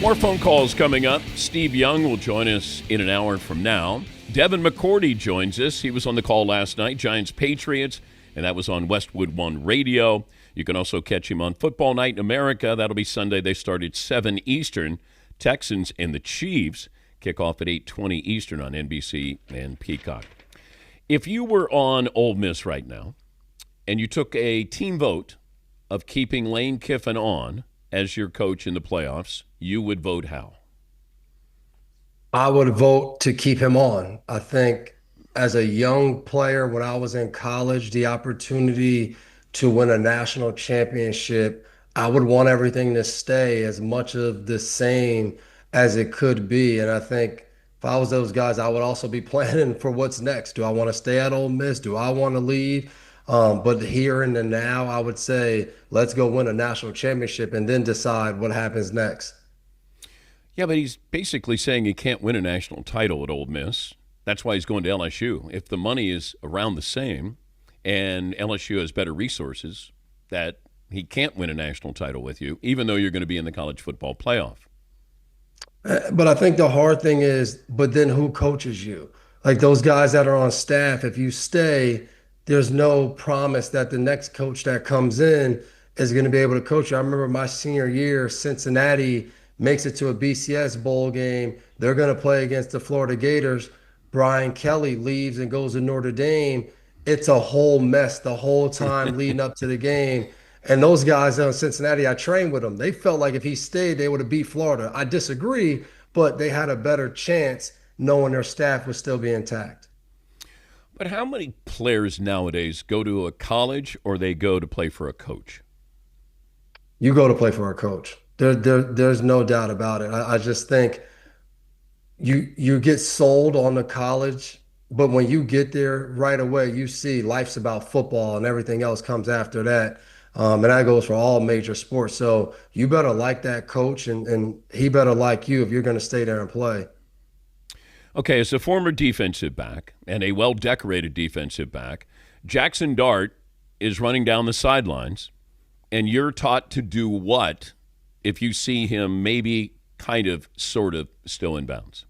More phone calls coming up. Steve Young will join us in an hour from now. Devin McCourty joins us. He was on the call last night, Giants-Patriots, and that was on Westwood One Radio. You can also catch him on Football Night in America. That'll be Sunday. They start at 7 Eastern. Texans and the Chiefs kick off at 8:20 Eastern on NBC and Peacock. If you were on Ole Miss right now and you took a team vote of keeping Lane Kiffin on as your coach in the playoffs, you would vote how? I would vote to keep him on. I think as a young player, when I was in college, the opportunity to win a national championship, I would want everything to stay as much of the same as it could be. And I think if I was those guys, I would also be planning for what's next. Do I want to stay at Ole Miss? Do I want to leave? But here and the now, I would say, let's go win a national championship and then decide what happens next. Yeah, but he's basically saying he can't win a national title at Ole Miss. That's why he's going to LSU. If the money is around the same and LSU has better resources, that he can't win a national title with you, even though you're going to be in the college football playoff. But I think the hard thing is, but then who coaches you? Like those guys that are on staff, if you stay, there's no promise that the next coach that comes in is going to be able to coach you. I remember my senior year, Cincinnati makes it to a BCS bowl game. They're going to play against the Florida Gators. Brian Kelly leaves and goes to Notre Dame. It's a whole mess the whole time leading up to the game. And those guys in Cincinnati, I trained with them. They felt like if he stayed, they would have beat Florida. I disagree, but they had a better chance knowing their staff would still be intact. But how many players nowadays go to a college or they go to play for a coach? You go to play for a coach. There's no doubt about it. I just think you get sold on the college, but when you get there right away, you see life's about football and everything else comes after that. And that goes for all major sports. So you better like that coach and he better like you if you're going to stay there and play. Okay, as a former defensive back and a well-decorated defensive back, Jackson Dart is running down the sidelines, and you're taught to do what if you see him maybe kind of, sort of still in bounds?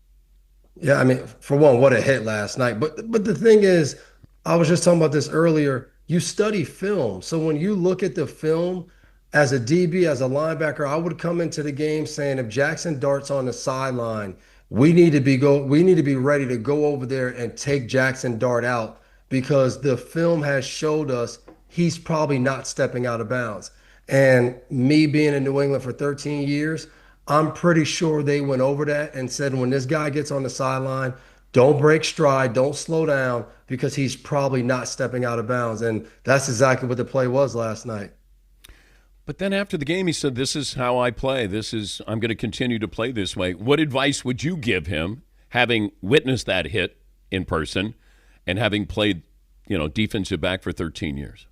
Yeah, I mean, for one, what a hit last night. But the thing is, I was just talking about this earlier. You study film. So when you look at the film as a DB, as a linebacker, I would come into the game saying if Jackson Dart's on the sideline, we need to be ready to go over there and take Jackson Dart out because the film has showed us he's probably not stepping out of bounds. And me being in New England for 13 years, I'm pretty sure they went over that and said, when this guy gets on the sideline, don't break stride, don't slow down because he's probably not stepping out of bounds. And that's exactly what the play was last night. But then after the game, he said, this is how I play. I'm going to continue to play this way. What advice would you give him, having witnessed that hit in person and having played, defensive back for 13 years?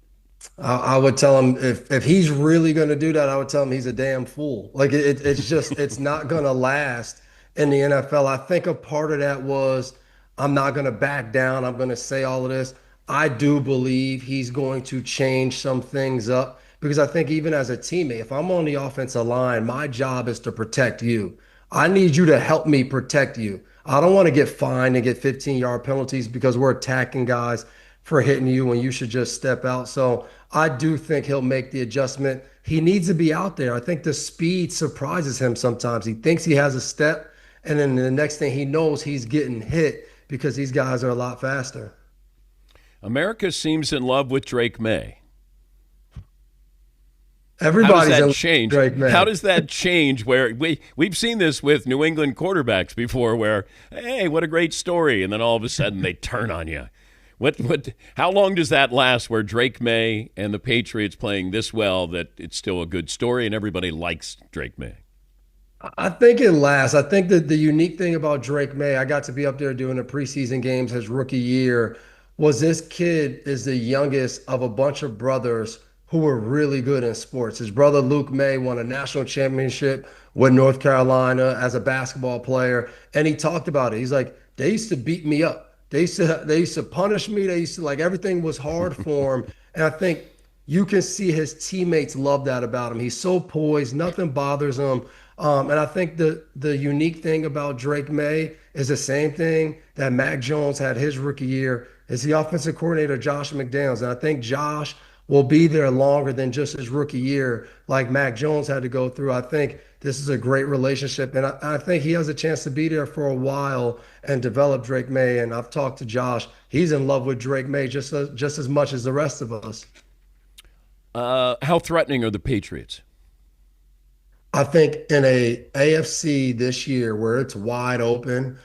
I would tell him if he's really going to do that, I would tell him he's a damn fool. Like it's not going to last in the NFL. I think a part of that was I'm not going to back down. I'm going to say all of this. I do believe he's going to change some things up because I think even as a teammate, if I'm on the offensive line, my job is to protect you. I need you to help me protect you. I don't want to get fined and get 15-yard penalties because we're attacking guys for hitting you when you should just step out. So I do think he'll make the adjustment. He needs to be out there. I think the speed surprises him sometimes. He thinks he has a step, and then the next thing he knows, he's getting hit because these guys are a lot faster. America seems in love with Drake May. Everybody's How does that in change? Drake May. How does that change? Where we've seen this with New England quarterbacks before, where hey, what a great story, and then all of a sudden they turn on you. How long does that last? Where Drake May and the Patriots playing this well that it's still a good story and everybody likes Drake May? I think it lasts. I think that the unique thing about Drake May, I got to be up there doing the preseason games his rookie year, was this kid is the youngest of a bunch of brothers who were really good in sports. His brother Luke May won a national championship with North Carolina as a basketball player, and he talked about it. He's like, they used to beat me up. They used to punish me. They used to, like, everything was hard for him. And I think you can see his teammates love that about him. He's so poised. Nothing bothers him. And I think the unique thing about Drake May is the same thing that Mac Jones had his rookie year is the offensive coordinator Josh McDaniels. And I think Josh will be there longer than just his rookie year, like Mac Jones had to go through. I think this is a great relationship, and I think he has a chance to be there for a while and develop Drake May. And I've talked to Josh; he's in love with Drake May just as much as the rest of us. How threatening are the Patriots? I think in a AFC this year where it's wide open,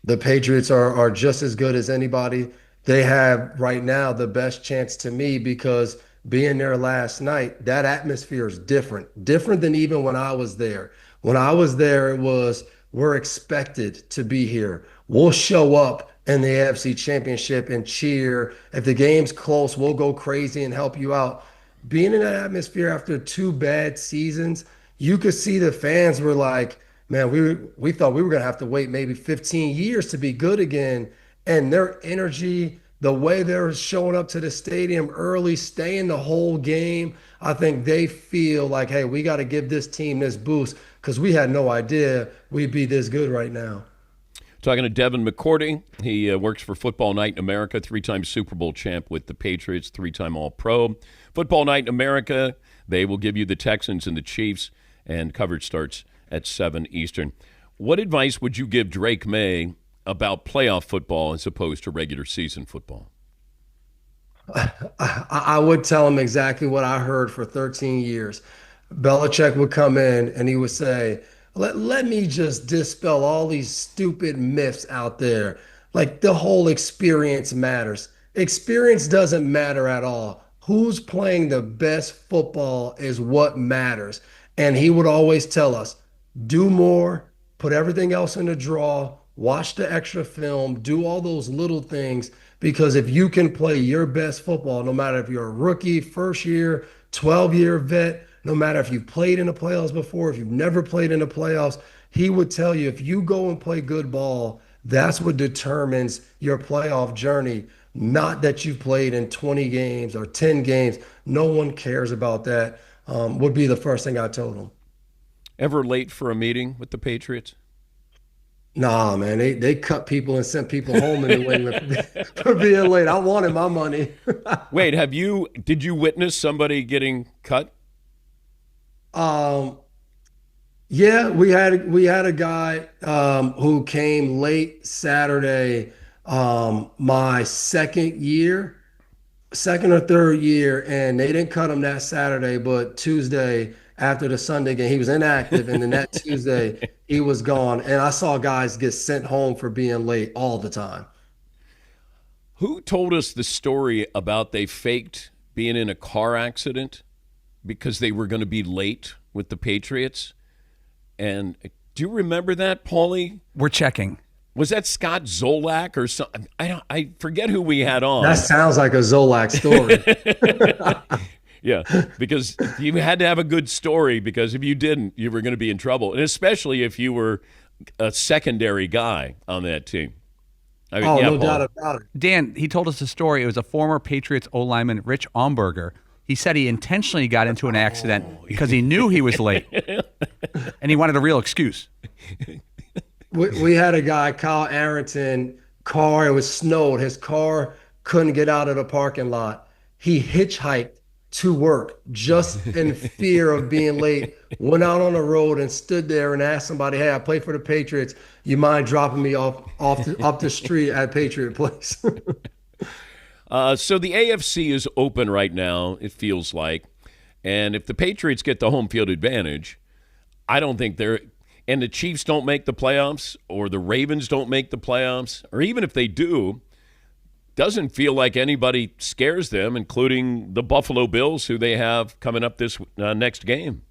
the Patriots are just as good as anybody. They have right now the best chance to me because being there last night, that atmosphere is different than even when I was there. When I was there, it was we're expected to be here. We'll show up in the AFC Championship and cheer. If the game's close, we'll go crazy and help you out. Being in that atmosphere after two bad seasons, you could see the fans were like, man, we thought we were gonna have to wait maybe 15 years to be good again. And their energy, the way they're showing up to the stadium early, staying the whole game, I think they feel like, hey, we got to give this team this boost because we had no idea we'd be this good right now. Talking to Devin McCourty. He works for Football Night in America, three-time Super Bowl champ with the Patriots, three-time All-Pro. Football Night in America, they will give you the Texans and the Chiefs, and coverage starts at 7 Eastern. What advice would you give Drake May about playoff football as opposed to regular season football? I would tell him exactly what I heard for 13 years. Belichick would come in and he would say, let me just dispel all these stupid myths out there. Like the whole experience matters. Experience doesn't matter at all. Who's playing the best football is what matters. And he would always tell us, do more, put everything else in the draw, watch the extra film, do all those little things. Because if you can play your best football, no matter if you're a rookie, first year, 12-year vet, no matter if you've played in the playoffs before, if you've never played in the playoffs, he would tell you if you go and play good ball, that's what determines your playoff journey. Not that you've played in 20 games or 10 games. No one cares about that, would be the first thing I told him. Ever late for a meeting with the Patriots? Nah, man, they cut people and sent people home in New England for being late. I wanted my money. Wait, did you witness somebody getting cut? Um, yeah, we had a guy who came late Saturday, my second or third year, and they didn't cut him that Saturday, but Tuesday after the Sunday game, he was inactive, and then that Tuesday he was gone. And I saw guys get sent home for being late all the time. Who told us the story about they faked being in a car accident because they were going to be late with the Patriots? And do you remember that, Paulie? We're checking. Was that Scott Zolak or something? I forget who we had on. That sounds like a Zolak story. Yeah, because you had to have a good story because if you didn't, you were going to be in trouble. And especially if you were a secondary guy on that team. I mean, Oh, yeah, no Paul. doubt about it. Dan, he told us a story. It was a former Patriots O-lineman, Rich Omberger. He said he intentionally got into an accident because he knew he was late. And he wanted a real excuse. We had a guy, Kyle Arrington, car, it was snowed. His car couldn't get out of the parking lot. He hitchhiked to work just in fear of being late, went out on the road and stood there and asked somebody, hey, I play for the Patriots. You mind dropping me up the street at Patriot Place? So the AFC is open right now, it feels like. And if the Patriots get the home field advantage, I don't think they're – and the Chiefs don't make the playoffs or the Ravens don't make the playoffs, or even if they do, doesn't feel like anybody scares them, including the Buffalo Bills, who they have coming up this next game.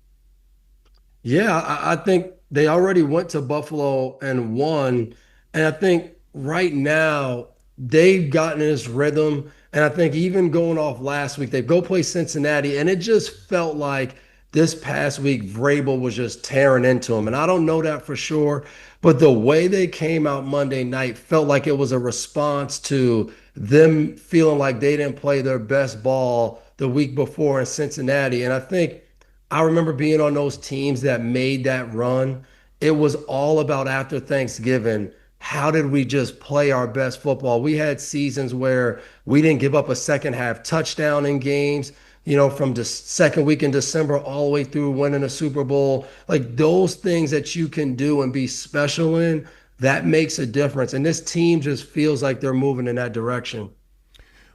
Yeah, I think they already went to Buffalo and won. And I think right now they've gotten in this rhythm. And I think even going off last week, they go play Cincinnati, and it just felt like this past week Vrabel was just tearing into them. And I don't know that for sure, but the way they came out Monday night felt like it was a response to them feeling like they didn't play their best ball the week before in Cincinnati. And I think I remember being on those teams that made that run. It was all about after Thanksgiving. How did we just play our best football? We had seasons where we didn't give up a second half touchdown in games, from the second week in December all the way through winning a Super Bowl. Like those things that you can do and be special in, that makes a difference. And this team just feels like they're moving in that direction.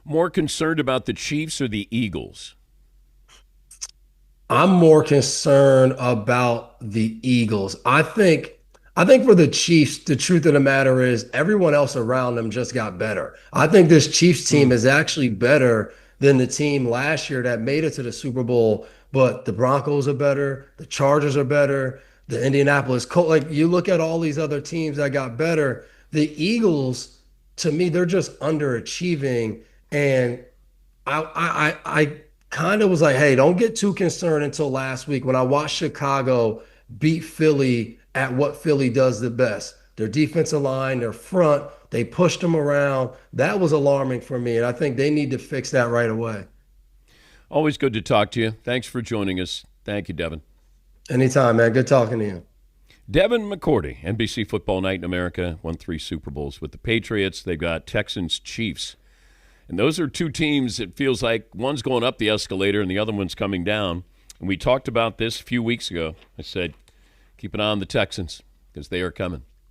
More concerned about the Chiefs or the Eagles? I'm more concerned about the Eagles. I think for the Chiefs, the truth of the matter is everyone else around them just got better. I think this Chiefs team is actually better than the team last year that made it to the Super Bowl, but the Broncos are better, the Chargers are better, the Indianapolis Colts. Like you look at all these other teams that got better, the Eagles, to me, they're just underachieving. And I kind of was like, hey, don't get too concerned until last week when I watched Chicago beat Philly at what Philly does the best. Their defensive line, their front, they pushed them around. That was alarming for me, and I think they need to fix that right away. Always good to talk to you. Thanks for joining us. Thank you, Devin. Anytime, man. Good talking to you. Devin McCourty, NBC Football Night in America, won 3 Super Bowls with the Patriots. They've got Texans, Chiefs. And those are two teams, it feels like one's going up the escalator and the other one's coming down. And we talked about this a few weeks ago. I said, keep an eye on the Texans because they are coming.